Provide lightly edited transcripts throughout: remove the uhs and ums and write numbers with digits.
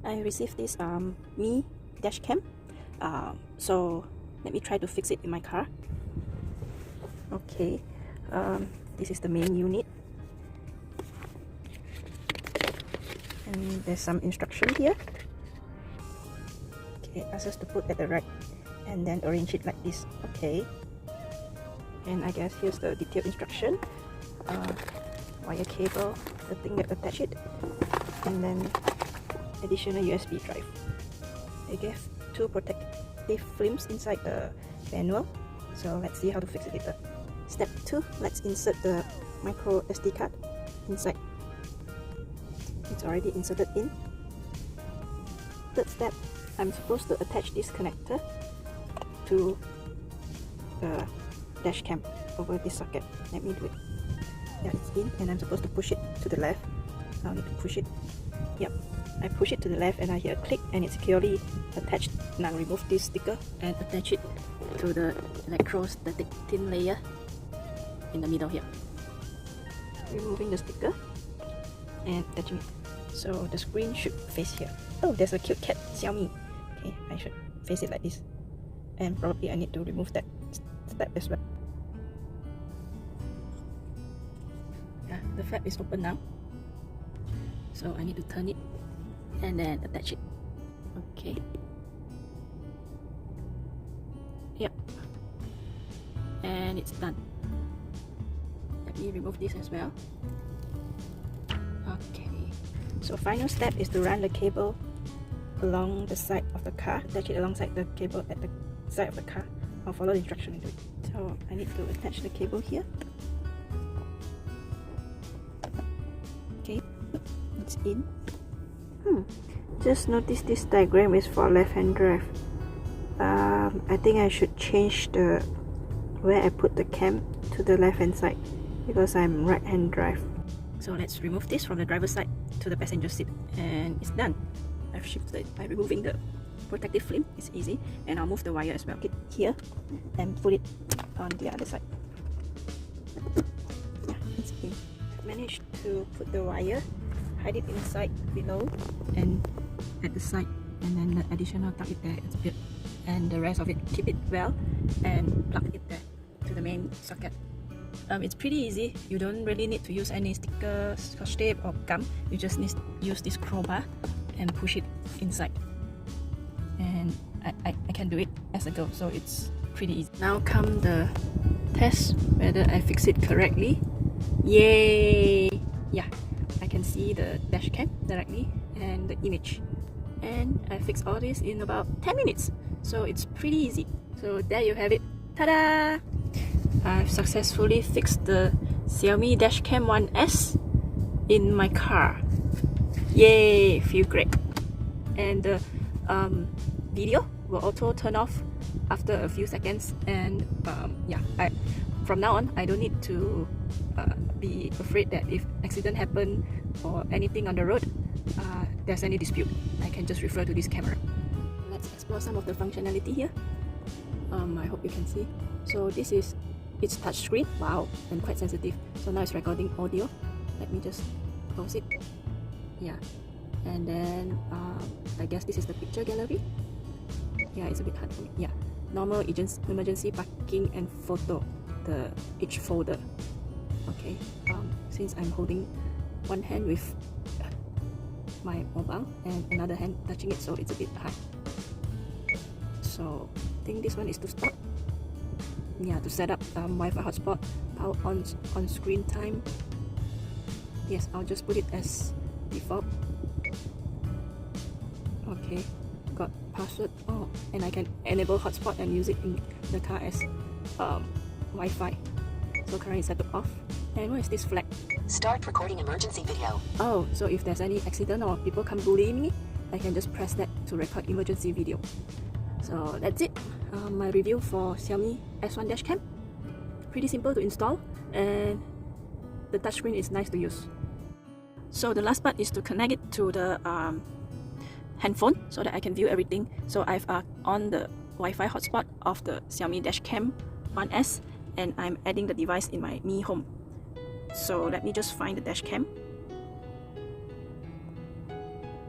I received this Mi Dashcam. So let me try to fix it in my car. Okay, this is the main unit, and there's some instruction here. Okay, asks us to put at the right and then arrange it like this. Okay, and I guess here's the detailed instruction. Wire cable, the thing that attach it, and then additional USB drive. They gave 2 protective films inside the manual, so let's see how to fix it later. Step 2, let's insert the micro SD card inside. It's already inserted in. Third step, I'm supposed to attach this connector to the dash cam over this socket. Let me do it. Yeah, it's in, and I'm supposed to push it to the left. I'll need to push it. Yep, I push it to the left and I hear a click and it's securely attached. Now remove this sticker and attach it to the electrostatic thin layer in the middle here. Removing the sticker and attaching it. So the screen should face here. Oh, there's a cute cat, Xiaomi. Okay, I should face it like this. And probably I need to remove that step as well. Yeah, the flap is open now. So I need to turn it and then attach it. Okay. Yep. And it's done. Let me remove this as well. Okay. So final step is to run the cable along the side of the car. Attach it alongside the cable at the side of the car. I'll follow the instruction and do it. So I need to attach the cable here. Okay. It's in. Just notice this diagram is for left-hand drive. I think I should change the where I put the cam to the left-hand side because I'm right-hand drive. So let's remove this from the driver's side to the passenger seat, and it's done. I've shifted by removing the protective film. It's easy, and I'll move the wire as well. Get here and put it on the other side. Yeah, it's in. I've managed to put the wire, hide it inside below and at the side, and then the additional tuck it there. It's good, and the rest of it keep it well and plug it there to the main socket. It's pretty easy. You don't really need to use any sticker, scotch tape or gum. You just need to use this crowbar and push it inside, and I can do it as I go, so it's pretty easy. Now come the test whether I fix it correctly. Yay! Yeah, I can see the dash cam directly and the image, and I fixed all this in about 10 minutes, so it's pretty easy. So there you have it. Ta-da! I've successfully fixed the Xiaomi Dashcam 1S in my car. Yay! Feel great. And the video will auto turn off after a few seconds, and yeah, from now on I don't need to be afraid that if accident happen or anything on the road, there's any dispute, I can just refer to this camera. Let's explore some of the functionality here. I hope you can see. So this is its touchscreen. Wow, and quite sensitive. So now it's recording audio. Let me just close it. Yeah, and then I guess this is the picture gallery. Yeah, it's a bit hard for me. Yeah, normal emergency parking and photo, each folder. Okay, since I'm holding one hand with my mobile and another hand touching it, so it's a bit hard. So I think this one is to stop. Yeah, to set up Wi-Fi hotspot, power on screen time. Yes, I'll just put it as default. Okay, got password. Oh, and I can enable hotspot and use it in the car as Wi-Fi. So currently set to off. And what is this flag? Start recording emergency video. Oh, so if there's any accident or people come bullying me, I can just press that to record emergency video. So that's it. My review for Xiaomi S1 Dashcam. Pretty simple to install, and the touchscreen is nice to use. So the last part is to connect it to the handphone so that I can view everything. So I've on the Wi-Fi hotspot of the Xiaomi Dashcam 1S, and I'm adding the device in my Mi Home. So let me just find the Dashcam,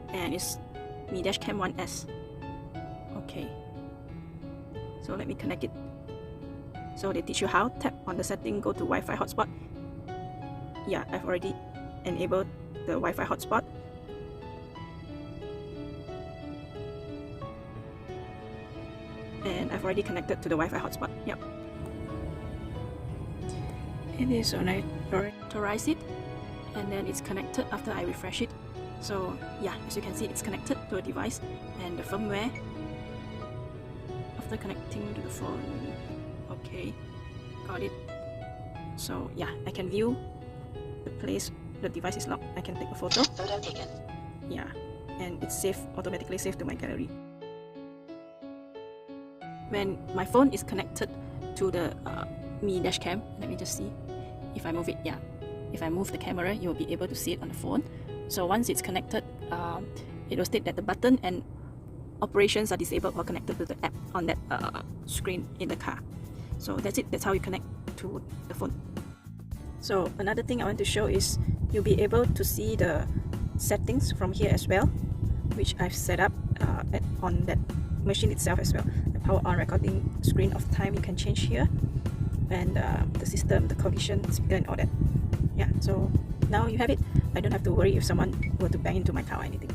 and it's Mi Dashcam 1S. Okay, so let me connect it. So they teach you how. Tap on the setting, go to Wi-Fi hotspot. Yeah, I've already enabled the Wi-Fi hotspot. And I've already connected to the Wi-Fi hotspot. Yep. It is when I authorize it, and then it's connected after I refresh it. So yeah, as you can see, it's connected to a device, and the firmware after connecting to the phone. Okay, got it. So yeah, I can view the place the device is locked. I can take a photo. Photo taken. Yeah, and it's automatically saved to my gallery. When my phone is connected to the Mi Dashcam, let me just see if I move it. Yeah, if I move the camera, you'll be able to see it on the phone. So once it's connected, it will state that the button and operations are disabled or connected to the app on that screen in the car. So that's it. That's how you connect to the phone. So another thing I want to show is you'll be able to see the settings from here as well, which I've set up on that machine itself as well. The power on recording screen of time you can change here, and the system, the collision speaker and all that. Yeah, so now you have it. I don't have to worry if someone were to bang into my car or anything.